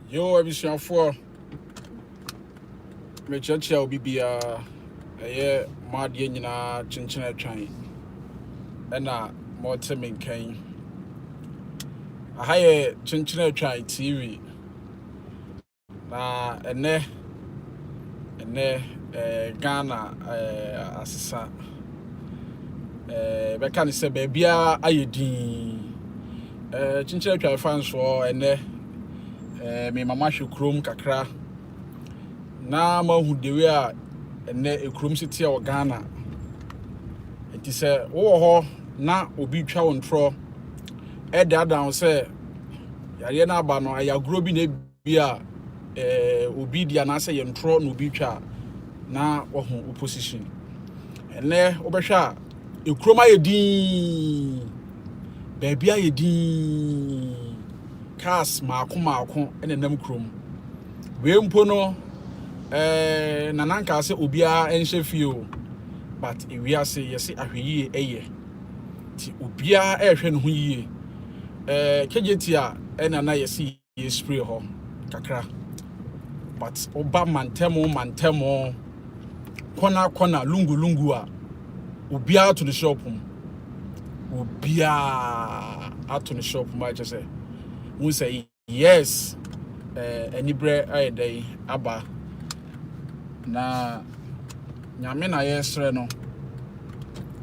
Yo, everyone for me church will be mad yena chinchina train. And more timing cane. I hire chinchina train TV. And Ghana asisa. Beka ni se baby ayedin. Chinchina train fans for me mama shukrum kakra. Na mahu dewe a ekrom city a Ghana. Enti se wo ho na obi twa wontro e da down se yare na aba no ayagro bi na bia obi dia na se ye ntro na obi twa na wo ho opposition. Ene obehwa ekrom ayedin baby ayedin cars maako ene nam krom we mpo no nananka se obia enhye fie but ewiase yesi ahweyie eye ti obia ehwe no ho yie kejeti a na yesi ye spray ho kakra but oba mantemo kona lungu a obia to the shop obia ato the shop ma je say we say yes enibre ayedai aba na nyame na yesre no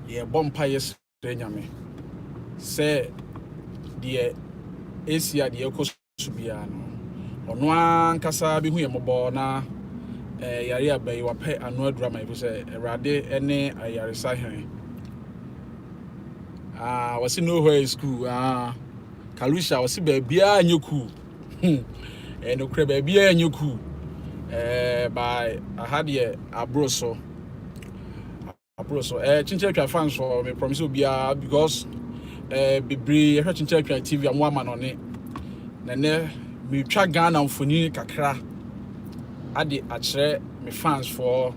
ye bompa yesre nyame se de esia de ekosu bia no ono ankasa bi hu ye mobo na yare abai wape anu adura mai se erade ene ayare sahen wasi no where school Kalusha wasi ba bia anyoku no kre ba bia anyoku by I had ye abroso chinchel twa fans for me promise obia because bebre ehwe chinchel twa TV amu ama no ne me twa Ghana mfoni kakra ade akere me fans for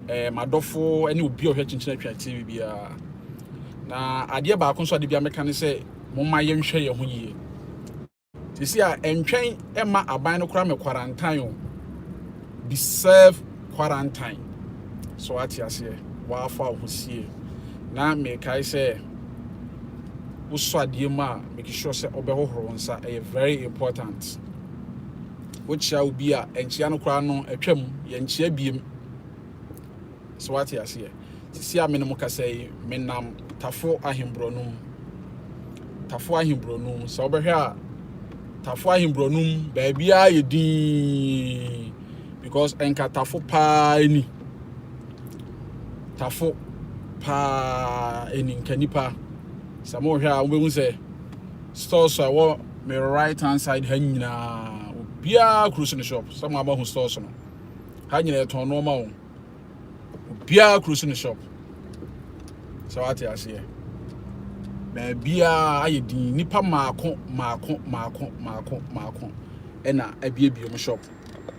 madofo ene obi ohwe chinchel twa TV bia na ade ba akon so ade bia meka ne se momma ye nhwe ye ho yie tisi a entwen ema aban no kra me quarantine be serve quarantine so ati ase wa fa ohusie na me kai say uso adie ma make sure say obehohoro nsa very important which shall be a enchia no kra no atwam ye nchia biem so ati ase tisi a me no ka say menam tafo ahimbronum so obehwe a tafo ahimbronum ba bia ye din because enkatafo pa eni tafo pa eni nkanipa samo hwa obehu se stores a wo me right hand side ha nyina obia cruise shop samo aba hu stores no ha nyina eton no ma wo obia cruise shop so ati ase ba bia ayedin nipa maako ena abiebio shop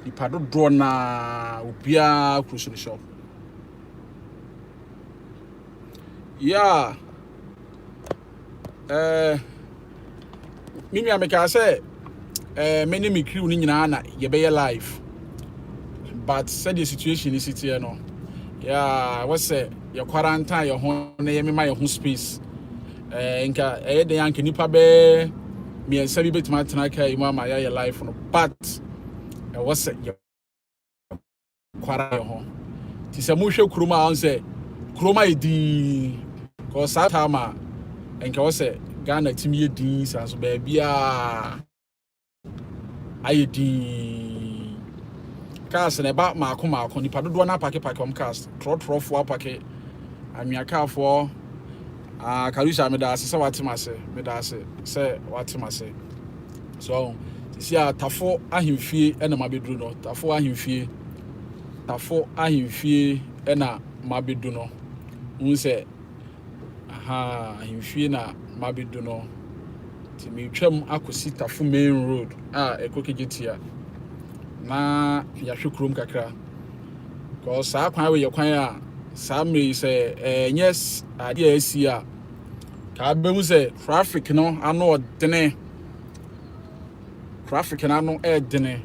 nipa do na obia cruise shop yeah mimi ameka say many me crew ni nyina na ye be live but said the situation is it here no yeah what say your quarantine your ho na ye mema your ho space nka de yanke nipa be me ensa bi betuma tena kai mu ama ya live no but what say your quarantine ho ti se mu hwe kuruma on say kuruma edi ko sa tama enka what say Ghana team ye din so ba bia ayedi cars na ba maako nipa dodo na pake cars tro fo pake anwia car fo Kalusha me da se watemase me da se watemase so see a tafo ahimfie ena mabedru no tafo ahimfie ena mabedru no unse ahimfie na mabedru no ti me twam akosi tafo main road ekokegetia na ya hwekrom kakra ko sa kwan we ye kwan a sa me say yes ade asi a ka be mu say traffic no ano odene traffic na no dene.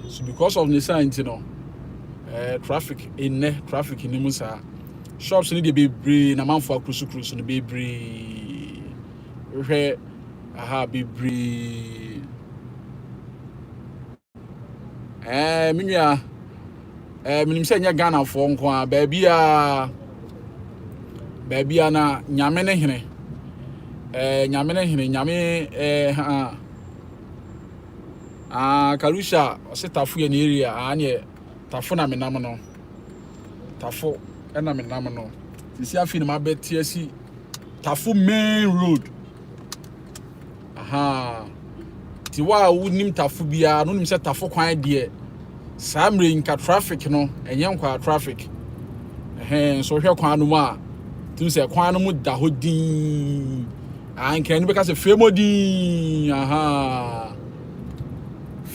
So because of Nissan, you know, traffic traffic in Musa shops need to be bree na man for cruise no be bree where be bree minua minim say nya Ghana for nko a baby a na nyame ne hene nyame Karusha osetafu ye area anye tafo na menam no tafo na menam no sisi afi na mabeti asi tafo main road ti wa wunim tafo bia no nim se tafo kwan de samre nka traffic no enye nkwa traffic so hwe kwan no mu a tim se kwan no mu da hodin anka ni be ka se femodin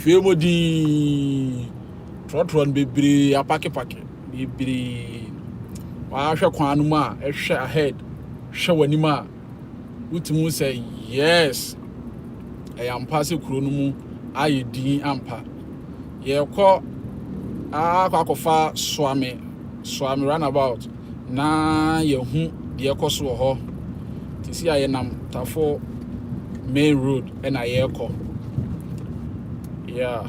Femodi trotron bebre apake bebre wa hwe kwan no ma ehwe ahead hwe wani ma utimu say yes I am passe kuro no mu ayedin ampa ye kɔ akwakofa swame runabout na ye hu de ekoso ho tisi aye nam tafo main road na ye kɔ. Yeah,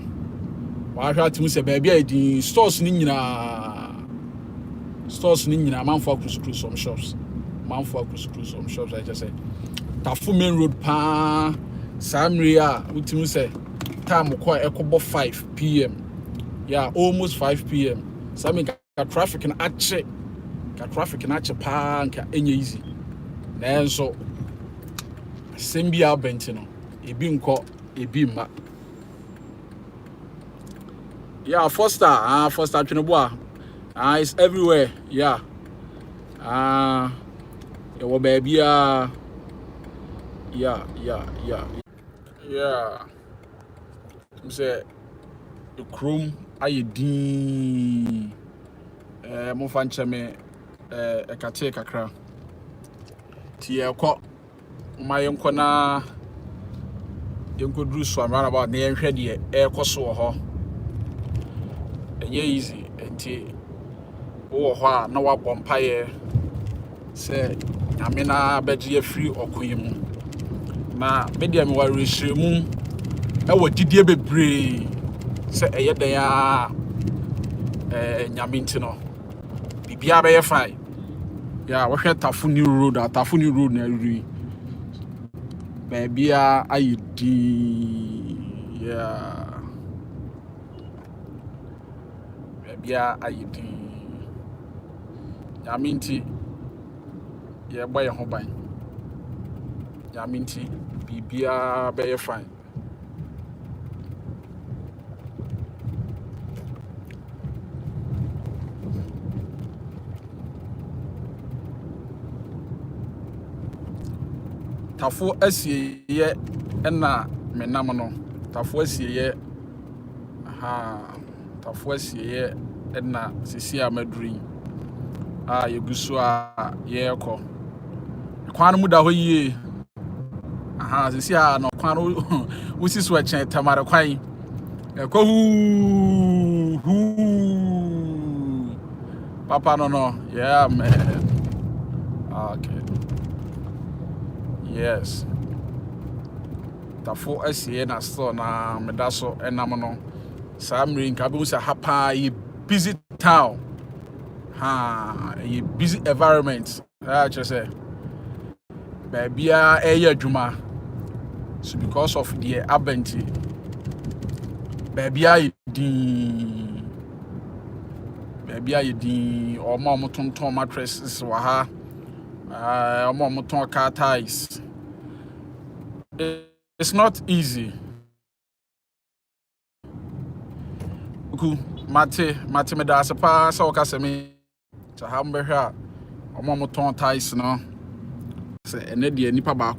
I try to say baby the stores ni nyina man for cruise some shops I just say Tafu main road pa Samria ultimu say time ko ekobo 5 p.m. yeah almost 5 p.m. Sami ka traffic na ache pa nka enye easy nanso sembia bentino ebi nko ebi ma. Yeah, Foster Chineboa. It's everywhere. Yeah. Yeah, baby. Yeah. I'm say the chrome ayedin mo fanche me ekate kakra. Ti ekọ ma yenko na yenko dru so amara about na yenhwe de ekoso ho. Enye easy enti wo ho a na wa bompaye se amena beje free okoyim na media me wa rehiremu e wo didie bebre se eye dan a nyame nti no bibia be ye fine ya wo hwe Tafu new road na ri babia ayidi yeah bia ayidi yaminti ye boy ho ban yaminti bibia be ye fine Tafu asiye na menam no Tafu asiye Tafu asiye na sisi amadrin yeguso a yeko kwan mu da ho yie sisi a no kwan wusi so achen tamare kwan eko hu papa no yeah man okay yes Tafu asiye na store na medaso enam no Samri nka be usa hapa yi busy town a busy environment just say baby adwuma so because of the abenti baby din omo tonton mattresses wa ha omo ton car ties. It's not easy. Mate me da sepa sa okasemi to hambe hwa omo ton ties no se ene de nipa ba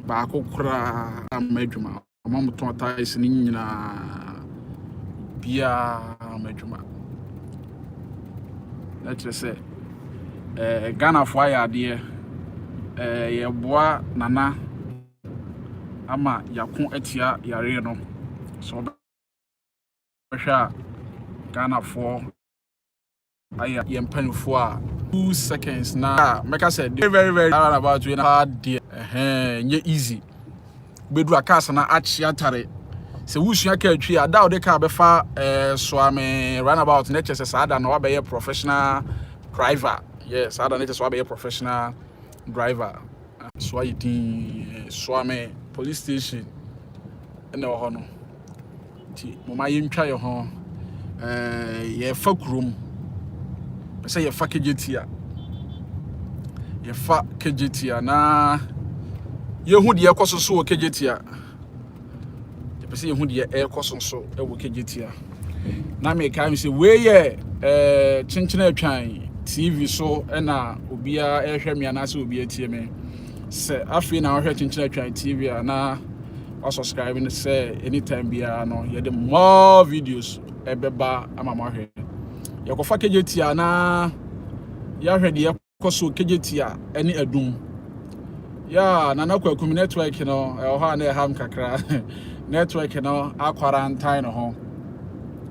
akokra amadwuma omo ton ties ni nyina bia amadwuma let's say Ghana for ya de ye boa nana ama yako etia yare no so behwa Ghana for aya yempanfo a 2 seconds na make I said very about you hard dey nye easy bedu akasa na achi atare se wusua ka atwi ada ode ka befa so ame runabout na chese sada na wa be professional driver yes sada na chese wa be professional driver so ayidi so ame police station na ho no ti mo ma yentwa ye ho ye fa kurom say ye fa kejetia na ye hu de ekoso so wo kejetia ye pese ye hu de ekoso so e wo kejetia na me kai say we ye chinchina atwan TV so na obia ehwe me na say obia tie me say afi na ohwe chinchina atwan TV na or subscribing say anytime bia no ye the more videos ebeba ama mo hwe ye ko fa kejetia na ya hwe de ekoso kejetia eni adum ya na kwa network no e ho na e ham kakra network no aquarantine ho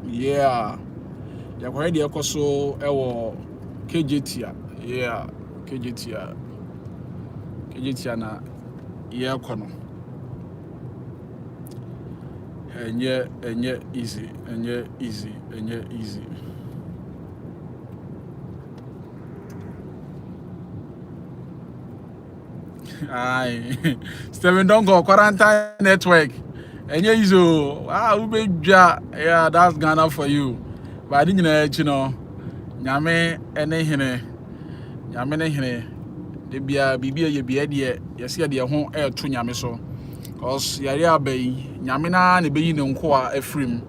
yeah ya kwa de ekoso e wo kejetia yeah kejetia na ye kono enye easy Aye. Steven don't go quarantine network. Enye easy. Ubedja. Yeah, that's Ghana for you. But I didn't know, Nyame ene hene. De bia bibia ye bia de yesi de ho to nyame so. Cause yare abai nyame na ne beyi ne nko a afrim.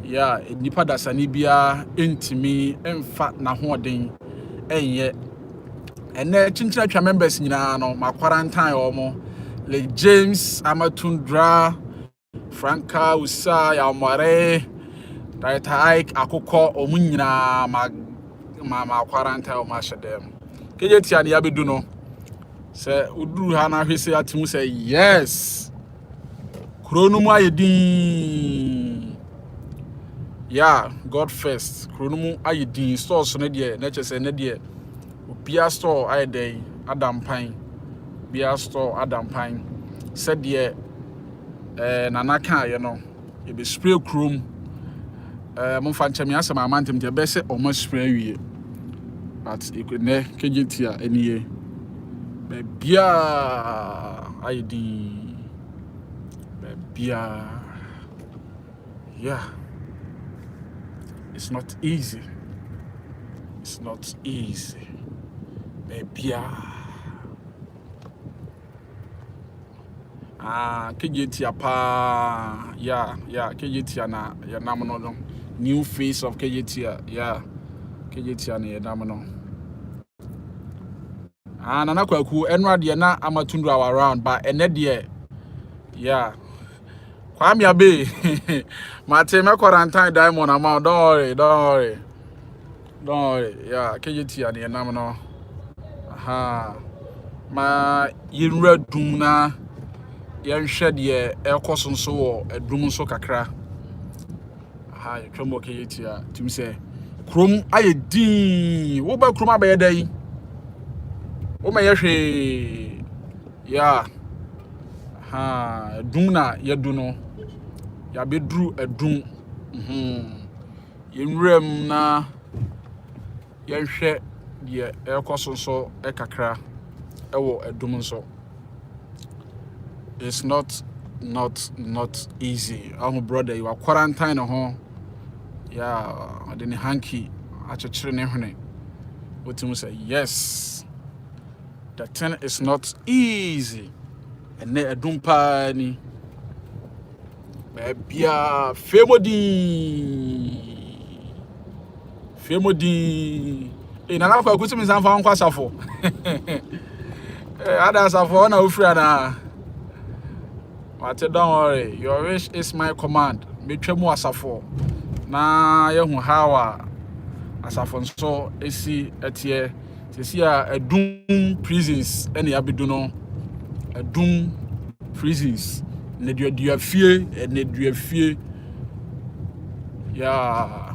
Yeah, nipa dasani bia entimi emfa na hoden enye. And chinchina atwa members nyina no ma quarantine omo le James Amatundra Franka Usa ya Omare Ike akoko omu nyina ma quarantine o ma shedem kejetia ne yabedu no se uduru ha na hwese atimu se yes kronumu ayedin yeah God first kronumu ayedin stores ne de na chese ne de Bia store ayday Adam Pine Bia store Adam Pine said ye nana kan ye no e be spray chrome mo fa nchemi asema amantem te be se o mo spray wie but e could ne kejetia eniye be bia aydi be bia yeah it's not easy Bebia kejetia pa yeah kejetia na ya namono no new face of kejetia yeah kejetia na ya namono nana kwaku enra de na amatundu around but ene de yeah kwami abe mate me quarantine diamond amount don't worry yeah kejetia na ya namono ma yinra dum na yenhwe de ekoso nso wo adum nso kakra yetwemo keyetia tim se krom ayedin wo ba krom abaye dai wo ma yehwe ya dum na yedu no ya bedru adum yinram na yenhwe de ekoso nso kakra ewo adum nso it's not easy. Our brother, you are quarantine ho. Yeah, I didn't hanky achechire ne hwene. What you say? Yes. The thing is not easy. And ne adum pa ni. Bia Femodi. Na kwa kutu mizanfa nkwa safo. Ada safo na ufri na. But don't worry, your wish is my command. Betwemu asafo. Na yehu hawa asafo nso esi etie. Sesi a edum prisons ene abedu no. Edum prisons ne dua fie ne dua fie ya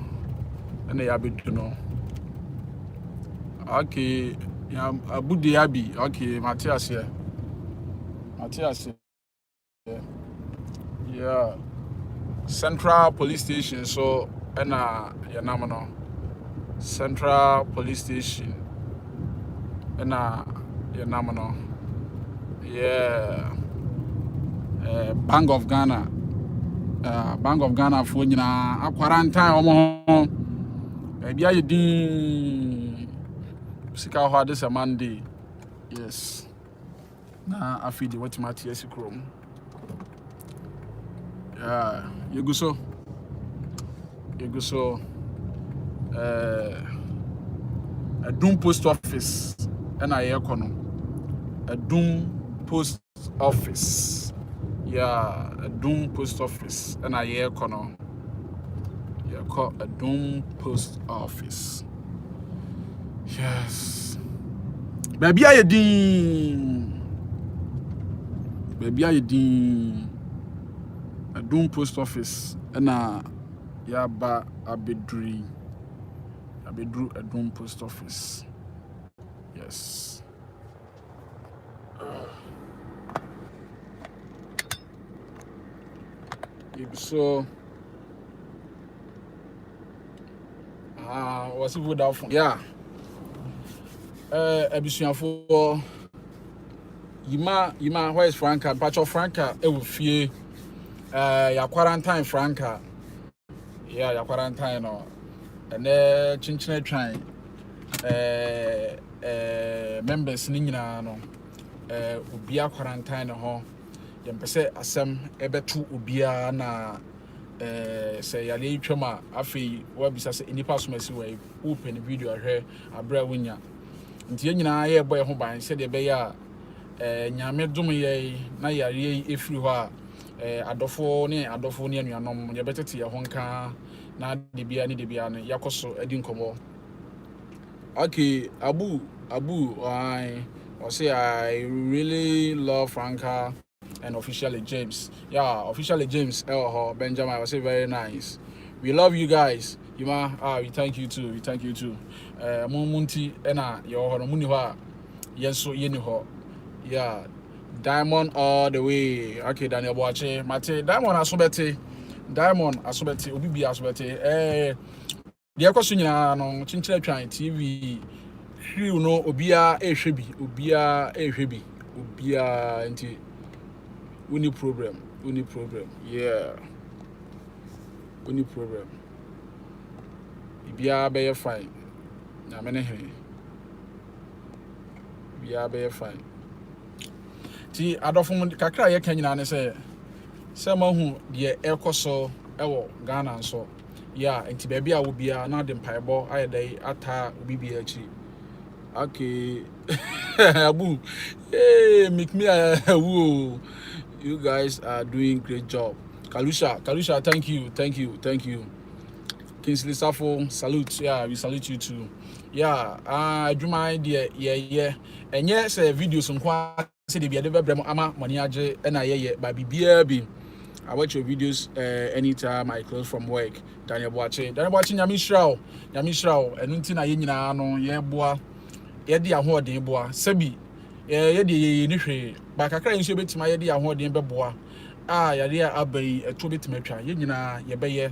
ene ya bedu no okay ya abudi abi okay Matthias here yeah Central Police Station so ena ya nam no Central Police Station ena ya nam no yeah Bank of Ghana for nyina quarantine omo bia ye din sika ho ade Monday yes na afidi wetimati esikrom yeah you go so Adum post office and I econo Adum post office yeah Adum post office and I econo yeah call Adum post office yes baby I din Adum post office and ya ba abedru Adum post office yes so what's it without phone yeah ebisuafo yima where is Franca Pacho Franca e will fie ya quarantine Franca yeah ya quarantine no and chinchine trying members ni nyina no obia quarantine ho yempese asem ebetu obia na say yale twema afi wabisa se inipa somasi we open video ahwe abra wonya nti nyina ye boy ho ban se de be ya nyame dum ye na yare efiri ho a adofo ne anuanom ye betete ye ho nka na de bia no yakoso adi nkomo okay abu I say I really love Franca and officially James. Yeah, officially James Benjamin, I was say very nice. We love you guys. We thank you too. Munti ena yo hono muni ho yenso yeni ho. Yeah. Diamond all the way. Okay, Daniel Boache. Mate Diamond asobete obi bi asobete. The question nyina no chinchire twan TV hwiu no obia ehwebi obia nti uni problem yeah uni problem bia be fine na me ne he bia be fine ti adofo kakra ye kan nyina ne se mahu de ekoso ewo Ghana nso yeah nti baby a wo bia na de mpaebo ayedai ata obi bia achi okay abu hey make me woo. You guys are doing great job. Kalusha, thank you. Kingsley Safo, salute. Yeah, we salute you too. Yeah, adwuma idea yeah. Enye say videos nkwa say de bia de bebrem ama money age na ye ba bibia bi. I watch your videos anytime I close from work. Daniel Boache nyame hirawo enu nti na ye nyina no ye boa ye de ahoden boa sabi ye de ye ni hwe ba kakra nso betima ye de ahoden beboa yare abai eto betima twa ye nyina ye beye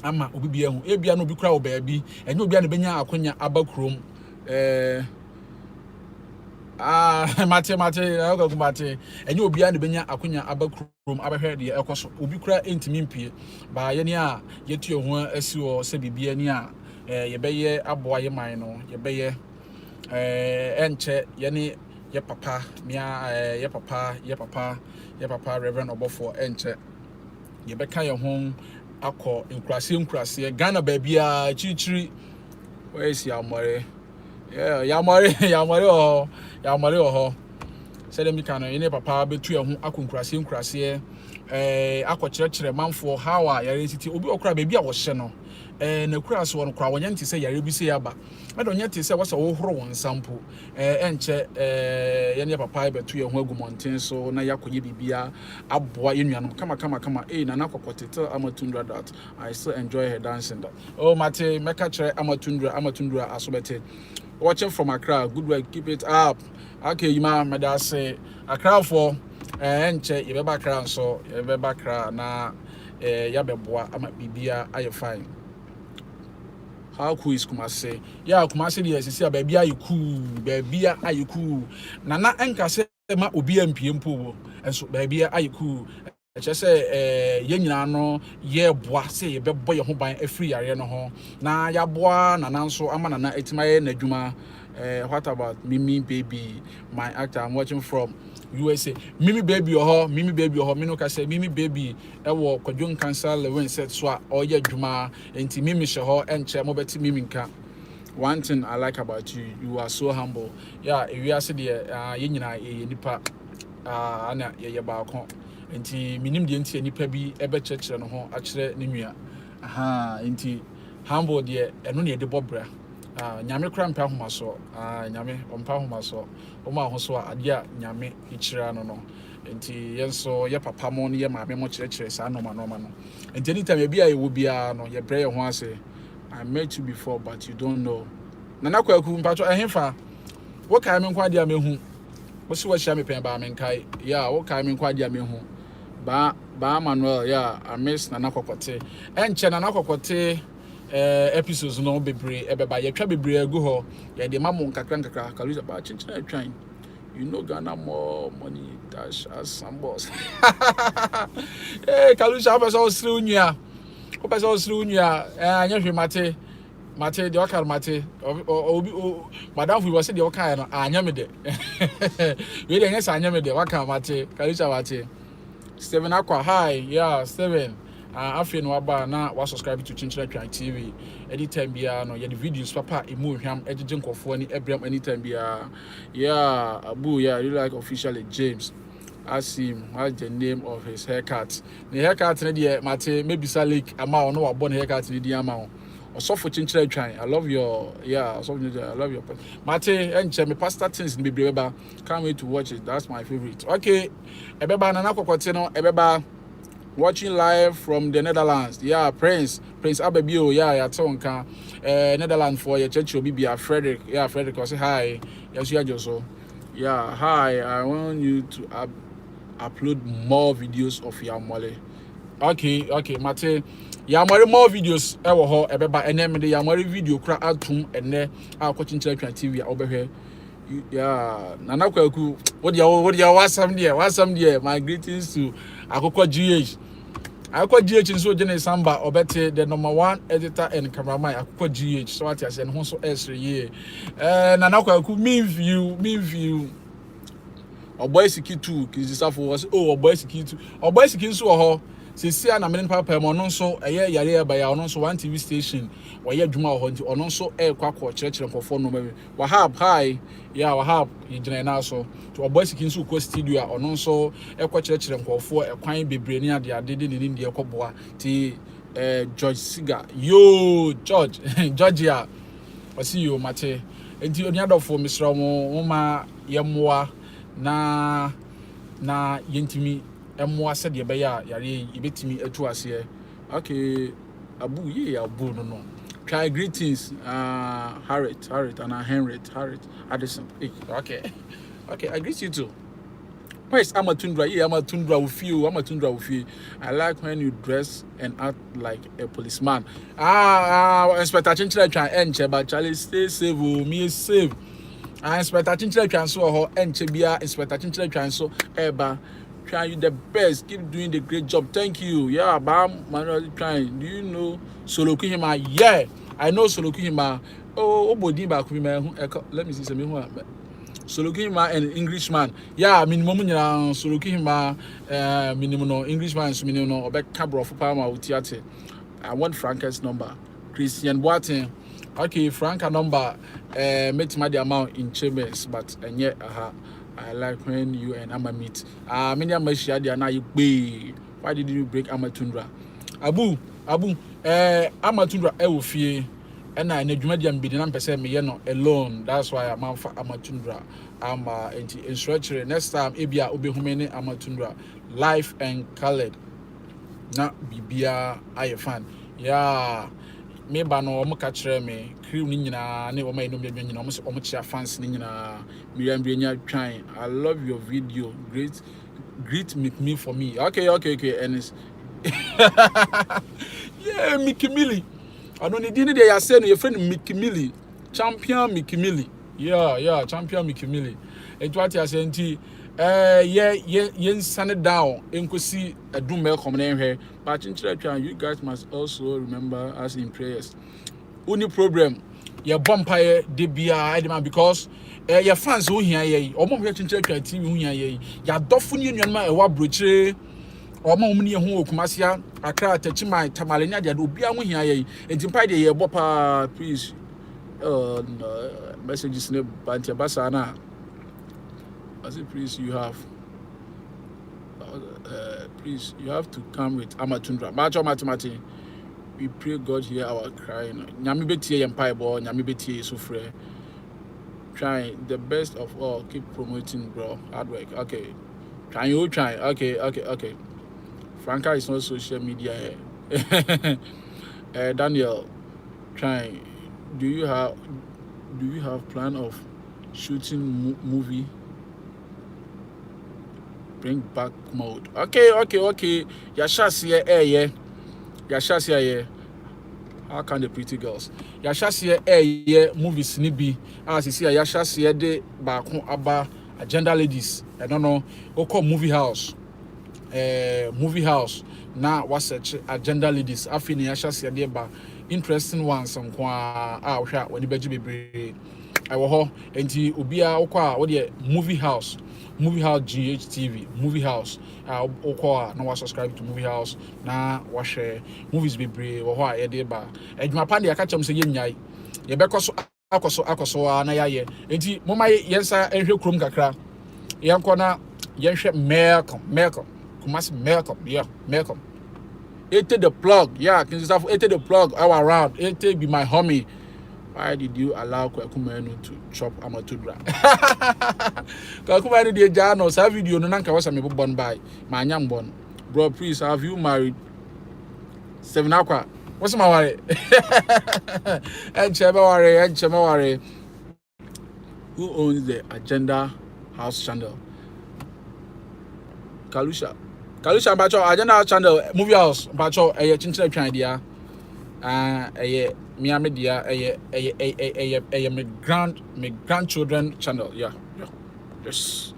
ama obi bia hu ebia no obi kura wo baabi enye obi a ne benya akonya abakrom mate enye obi a ne benya akonya abakrom abahwe de ekoso obi kura entimi mpie ba ye ne a yetu ho asi wo se bibia ni a ye beye aboa ye man no ye beye enche ye ne ye papa mia ye papa Reverend Obofo enche ye beka ye ho akọ nkrase Ghana baabia chichiri where is Yamare yeah Yamare ho said them can any papa betu ehun akonkrase akɔkyerɛkyerɛ manfo how a yare titi obi okra baby a wo hye no na kura so no kra wonye nti sɛ yare bi sɛ yaba me do nye nti sɛ wasa wo horo won sampo enche yene papa betu ehun agumonten so na yakonye bibia aboa yenuanom kama na nakɔkɔtete Amatundra that I still enjoy her dancing that oh mate meka kyerɛ Amatundra asobete watching from Accra. Good work, keep it up. Okay, you ma say Accra for enche you be back so you be back na ya beboa ama bibia aye fine. How cool is Kumasi? Yeah, Kumasi dey say baby aye cool, baby aye cool. Nana enka say ma obi MPM po enso baby aye cool. Eche say ye nyina no ye boa say ye bebo ye ho ban afri yare no ho na ya boa nana nso ama nana etimaye n'adwuma. What about Mimi Baby, my actor? I'm watching from USA. Mimi Baby me no ka say Mimi Baby ewo kwadwon cancer when set so or ye dwuma enti Mimi she ho enche mo beti Mimi nka. One thing I like about you, you are so humble. Yeah, if you are say the ye nyina ye nipa ana ye ba ko enti minim de enti nipa bi ebe chechire no ho akire ne nua aha enti humble de eno ne de bobra nyame kra mpa homa so nyame ompa homa so oma ho so ade a nyame ichira no enti yenso ye papa mo ne ye maame mo chire sa no no enti anytime bia ye wo bia no ye bre ye ho ase I met you before but you don't know nana kwaku mpacho ehemfa wo kai me nkwa dia mehu wo si wo hia me pen ba me nkai yeah wo kai me nkwa dia mehu ba Manuel yeah I miss nana kokote enche nana kokote episodes no bebre ebeba ye twa bebre agu ho ye de mamo nkakra kaluza ba chinchina twan you know Ghana more money dash as some boss kaluza ba so sri unua o ba so sri unua anya hwe mate de wakar mate obi madam fu was de wakar no anya me de we de nya sa anya me de wakar mate kaluza mate Steven Aqua hi yeah Steven afei no aba na wa subscribe to Chinchina Twan TV anytime bia no ye the videos papa emu hwam ejeje nkofo ni ebrem anytime bia yeah abu yeah I really like officially James ask him what's the name of his haircut the haircut na dey mate maybe Salik ama no wa born haircut ni dey ama Osofo Chinchina Twan I love your yeah I love your mate enche me pastor things ni bebreba can't wait to watch it that's my favorite okay ebeba na nakokote no ebeba watching live from the Netherlands. Yeah, Prince Abebio. Yeah, Tonka. Netherlands for your church will be Frederick. Yeah, Frederick will say hi. Yes, you are just so. Yeah, hi. I want you to upload more videos of Yamwale. Okay, Mate. Yamwale more videos. Ewo ho ebeba enem de Yamwale video kra atum ene akochin Chinchina TV over here. Yeah, Nana Kwaku. What you what's some there? My greetings to Akoko GH. Akoko GH so Jenny Samba obete the #1 editor and cameraman Akoko GH. So what I said who so extra year. Nana Kwaku me view. Oboy Siki 2 Kizisafo was Oboy Siki 2. Oboy Siki so ho Sisia na menen papa mo no so eye yare ba ya no so one TV station wo ye dwuma ho nti ono so kwakọ kyerɛkyerɛ nkɔfo no mabi wahab hi yeah wahab yigina na so to Oboy Siki so ko studio a ono so ɛkɔ kyerɛkyerɛ nkɔfo ɛkwan bebre ni ade de ni de ɛkɔboa ti George Siga yo George Georgia I see you mate enti oniadofo misra mo ma yemmoa na yentimi emmoa said ye beya yare yebetimi atu ase okay abu no try greetings Harriet and Harriet Addison okay I greet you too. Where's Amatundra? Yeah, Amatundra with you. I like when you dress and act like a policeman. Inspector Chinchina Twan enche but Charlie stay safe me safe. Inspector Chinchina Twan so ho enche bia Inspector Chinchina Twan so eba try you the best, keep doing the great job. Thank you. Yeah, Bam Manuel trying. Do you know Solokuhima? Yeah, I know Solokuhima. Oh, Obodi ba kuma let me see some who Solokuhima and Englishman. Yeah, minimum Solokuhima minimum no Englishman minimum no obek cabro for Palma utiate. I want Franca's number. Christian Boateng. Okay, Franca number met my the amount in chambers, but and yet I like when you and Amma meet. Many Amma Shadi and I be. Why did you break Amatundra? Abu, Amatundra, Ewufie, and I need medium bidding and percent me alone. That's why I'm for Amatundra. I'm in stretcher. Next time, Abia Obi Humene Amatundra, life and colored. Na Bibia, I fan. Yeah. Me ba no omo ka kire me crew ni nyina ne omo eno me nyina omo chia fans ni nyina Miriam Brenya twan. I love your video. Greet me for me. Okay. And it's yeah, Mickey Millie. I don't need any day I say no your friend Mickey Millie. Champion Mickey Millie. Yeah, champion Mickey Millie. And what I say nti yen sand it down enkosi adum me come na here. But you guys must also remember us in prayers. Only problem your vampire de bia because your fans who here ye omo hwe chinchira TV who here ye ya dofo ni nuanma e wa brochire omo mu ne ho okumasia akra tachima tamalenya de obi a ho here ye entimpa de ye bopa please messages ne bantia basana. I say please you have to come with Amatundra. Macho. We pray God hear our cry. Nyami betie empire boy, nyami betie sufre. Try the best of all. Keep promoting, bro. Hard work. Okay. Can you try? Okay. Franca is not social media. Daniel, try. Do you have plan of shooting movie? Bring back mode. Okay. Yashasi yeah. Yashasi how can the pretty girls? Yashasi yeah movies nibi. As you see Yashasi de back aba agenda ladies. I don't know. Oko movie house. Movie house. Now what's agenda ladies? I feel Yashasi de ba interesting ones some kwa when the beji be I wo enti obia okwa wo de movie house GHTV movie house okwa na wa subscribe to movie house na wa share movies bebre wo ho a ye de ba adwuma pa de aka chem se ye nyai ye be koso akoso na ya ye enti moma yensa enhwe krom kakra yenko na yenhwe Malcolm Kumasi Malcolm ate the plug kinzafo ate the plug all around ate be my homie. Why did you allow Kwakumenu to chop Amatundra? Kwakumenu de jano sa video no nanka wasa me born by my young born. Bro, please have you married? 7 aqua. What's my worry? And Chema. Who owns the Agenda House channel? Kalusha Bacho Agenda House channel movie house Bacho chinchila try idea. Me media my grandchildren channel. Yes,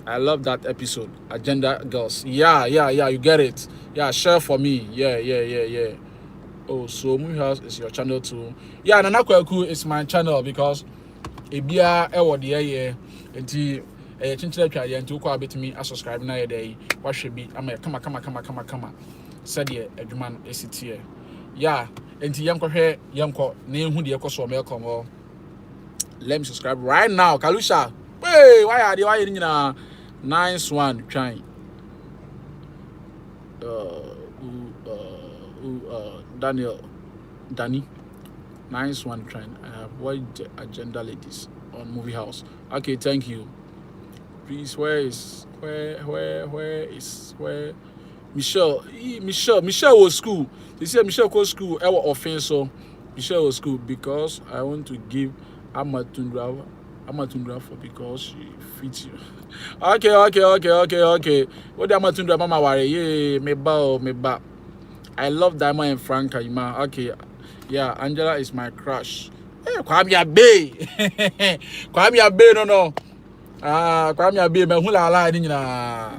I love that episode. Agenda girls. Yeah, you get it. Yeah, share for me. Yeah. Oh, so Movie House is your channel too. Yeah, Nana Kwaku is my channel because ebia ewo de enti chinchila twa ye enti ko abetimi subscribe na ye dey wahwe bi ama kama said ye adwuma no esitie. Yeah, enti yanko na ehu de ekoso Malcolm. Let me subscribe right now. Kalusha. Hey, why nyina nice one trying. Danny. Nice one trying. I have watched the Agenda Ladies on Movie House. Okay, thank you. Please, where Michelle was school. They say Michelle goes school. I was offense so Michelle was school because I want to give Amatundra for because she fits you. Okay. What the Amatundra mama worry? Yeah, me ba. I love Diamond and Franca, okay. Yeah, Angela is my crush. Hey, Kwame Abe, no. Kwame Abe, me hula la ni na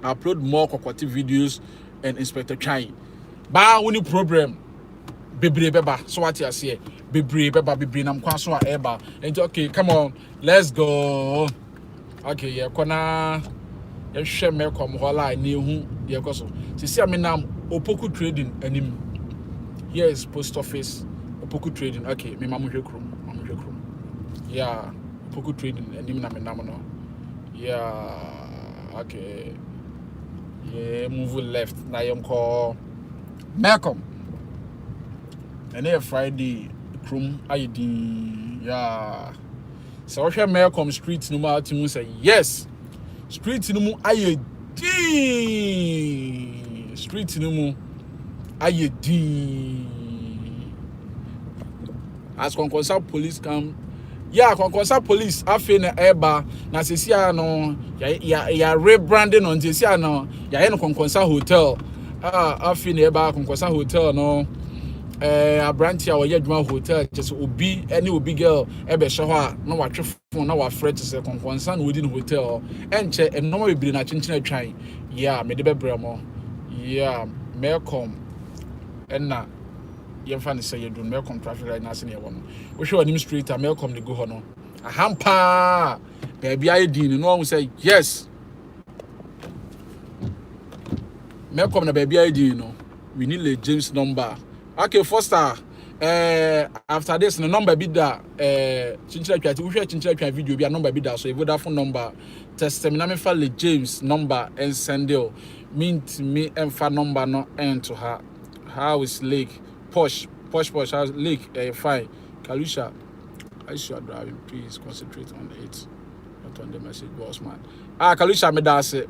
upload more cooperative videos and Inspector Chai. Ba woni problem. Bebre beba. So what you say? Bebre nam kwa so eba. And okay, come on, let's go. Okay, yeah, kona ya share me kom hola ni hu de koso. Sisi aminam Opoku trading anim. Here is post office Opoku trading. Okay, me mamu hwekrum. Yeah, Poku trading and him na me no. Yeah, okay. Yeah, move left. Now you call Malcolm. And then Friday, Chrome ID. Yeah. So I Malcolm Street no more to say yes. Street no more ID. Street no more ID. As Concourse police come. Yeah, Concourse police afe na eba na sesia no ya rebranding on sesia no ya no Concourse hotel. Afe na eba Concourse hotel no abranti a woye adwuma hotel just obi any obi girl ebe hye ho a na watwe phone na wa fret se Concourse na wodi no hotel enche enoma bebiri na chenchen atwan. Yeah, me de bebre mo. Yeah, Malcolm enna yemfa ne say yedun Malcolm traffic right now se ne yewo we hwe onim street a Malcolm ne go ho no ahampa baby ID no one say yes Malcolm na baby ID no we need le James number. Okay, Foster after this the number be that chinchira twati we hwe chinchira twa video be a number be that so Vodafone number test me na me fa le James number and send it mint me emfa number no end to her. How is Lake Posh house Lake fine. Kalusha, as you are driving, please concentrate on it, not on the message boss man. Kalusha me dase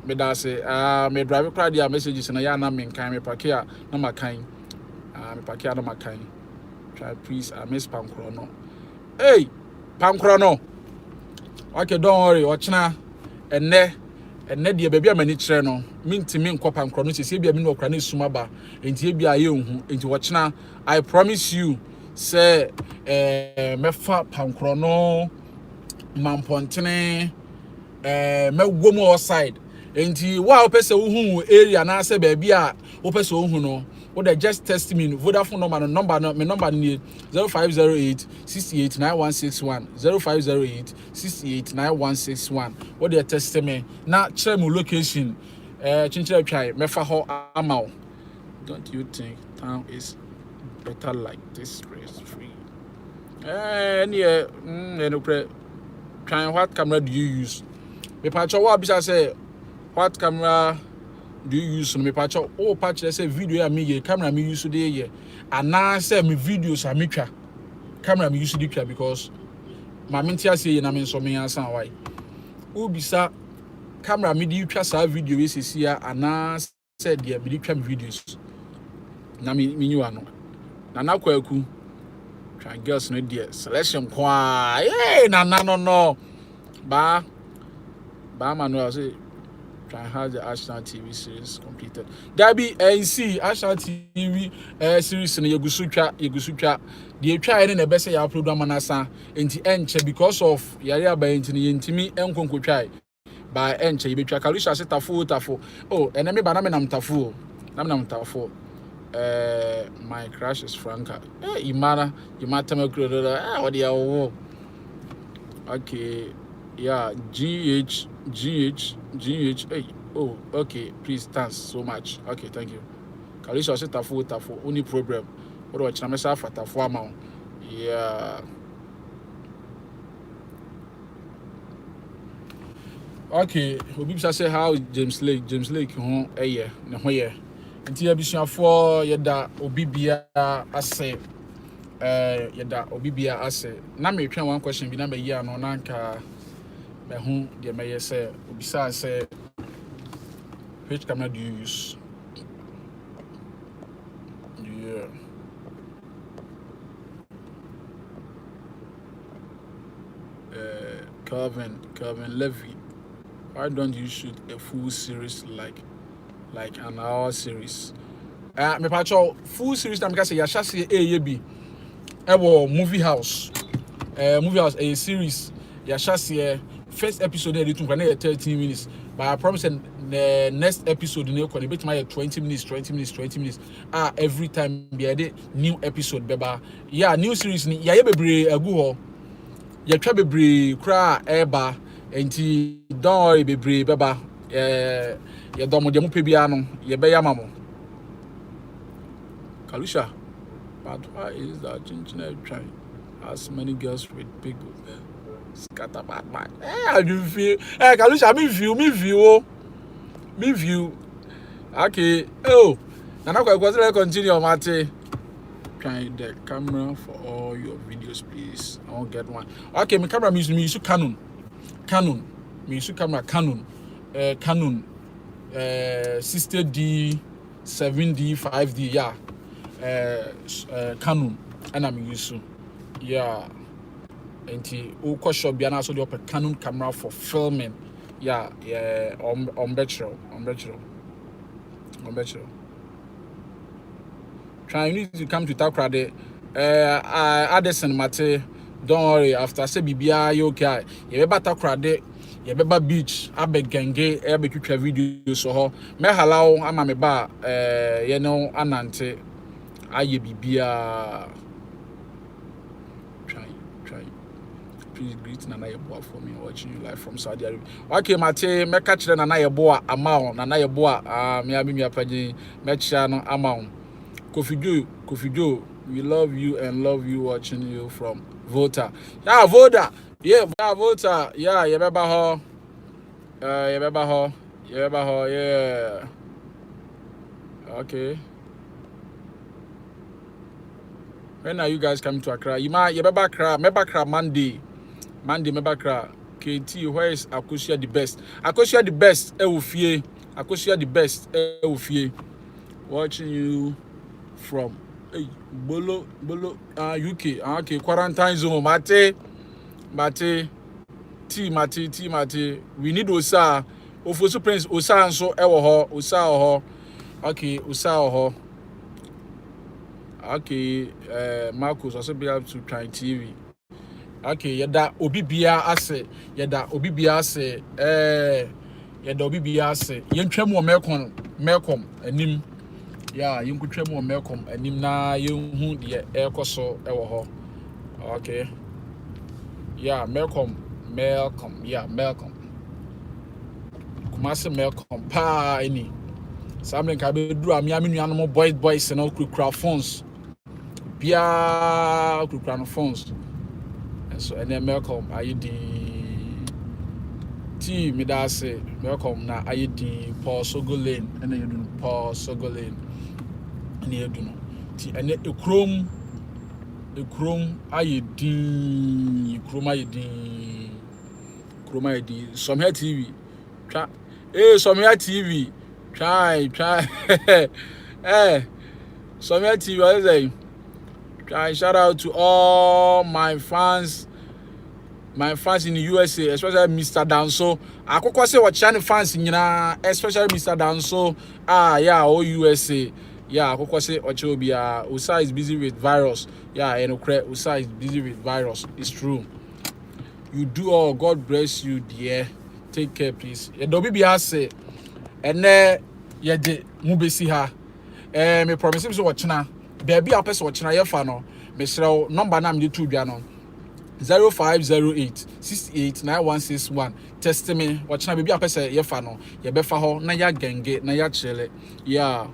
me drive crowd their messages and I na me kind me parkia no my kind me parkia no my kind. Try please miss Pankrono. Hey Pankrono. Okay, don't worry, watchna and the baby many kire no mintimi nkwa nkro no sese bia me no okra na suma ba enti bia ye hu enti watchna I promise you say mefa pankro no mampontene mewo mo outside enti wa opese wo hu area na se baby a opese wo hu no wo dey just test me Vodafone number no me number ni 0508 689161 0508 689161 wo dey test me na share my location chinchira try mefa ho amao. Don't you think town is better like this stress free? Try what camera do you use? Me patcho wa bisa say what camera do you use? Me patcho patch say video ya me camera me use dey here and now say me videos a me twa camera me use dey twa because my mentia say na me so me ansan why who bisa camera me dey twa sa video we sisi ya and say dey me dey twa videos na me nyu ano na kwaku try girls no dey selection kwa na no ba Manuel say try hard the Arsenal TV series completed. Dabi NC Arsenal TV series no yegusu twa the try any na be say ya upload amanasa enti enche because of yare aba enti ne yentimi enkonko try ba enche ye betwa Kalusha say tafo oh enemy ba na me nam tafo my crush is Franca imata me kro what dia wo okay yeah GH hey oh okay please thanks so much okay thank you Kalusha say tafo only problem what do I chama say tafo amount yeah okay obi say how James Lake ho eye ne ho ye nti abisuafo yeda obi bia ase yeda obi bia ase na me twa one question bi na me yi ano na nka me hu de me ye say obi say which camera do you use? Yeah. Calvin Levy, why don't you shoot a full series like an hour series? Me pacho full series na me ka say ya shase bi movie house a series ya shase first episode dey tun kwa na 13 minutes but I promise the next episode na ko dey bet my 20 minutes every time be a new episode beba yeah new series ni ya ye bebre agu ho ya twa bebre kra eba enti don bebre beba ya domo de mo pe bia no ye be ya mamo Kalusha but why is that chinchina trying as many girls with big boobs? Scatter bad man. How do you feel? Hey, Kalusha, me view. Okay. Oh, and I'm going to continue, Mate. Try the camera for all your videos, please. I won't get one. Okay, my camera me use Canon. Me use camera Canon. Canon. 60D, 7D, 5D, yeah. Canon. And I'm using. Yeah. And the shop be also the Canon camera for filming. Yeah, on Betro. Try, you need to come to Takrade. Addison Mate, don't worry, after say BBI, you okay. You better Takrade, you better beach, I beg genge, I be quick video so me hallow, I'm a bar, you know, Anante, I BBI. Try. Please greet Nana Yeboah for me, watching you live from Saudi Arabia. Okay, Mate, me catch the Nana Yeboah amount, Nana Yeboah, me abi me apaji, me channel amount. Kofi Joe, we love you and love you watching you from Volta. Yeah, Volta. Yeah, Volta. Yeah, you remember her. Yeah. Okay. When are you guys coming to Accra? You remember Accra Monday, remember Accra. KT, where is Akosia the best? Akosia the best, Ewufie. Akosia the best, Ewufie. Watching you from Bolo UK. Okay, quarantine zone. Mate. We need Osa. Ofosu Prince Osa and so Osa. Okay, Osa. Okay, Marcus also be able to try TV. Okay, yada Obibia ase. Yada Obibia ase. Yentwem wo Melcom anim. Yeah, you could try more Malcolm and him now. You who the air coso ever. Okay. Yeah, Malcolm. Yeah, Malcolm. Kumasi Malcolm. Pa any. Something can be do. I'm animal boys and all crowd phones. Pia crowd phones. And so and then Malcolm. I the T. Me that say Malcolm. Now I the Paul Sogolane and then you do Paul Sogolane. Near do no. And a chrome ID. Some here TV. Try. Hey, some here TV. Try. Hey, some here TV. What is it? Try. Shout out to all my fans in the USA, especially Mr. Danso. I could say what China fans in especially Mr. Danso. Yeah, all USA. Yeah, I could say Ochobia. Usa is busy with virus. Yeah, and Usa is busy with virus. It's true. You do all. God bless you, dear. Take care, please. Don't be say. And yeah, the mubesi ha. Me promise him so watch na. Baby, I person watch na ye fa no. Me share number na me dey two bia no. 0508 689161. Test me. Watch na baby, I person ye fa no. Ye be fa ho na ya genge na ya chele. Yeah.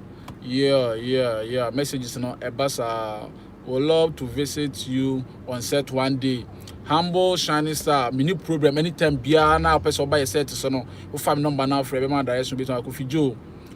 Messages no. Ebasa. Would love to visit you on set one day. Humble shining star mini program anytime bia na person buy a set so no. Wo fam number now for every man direction between Kofi Joe.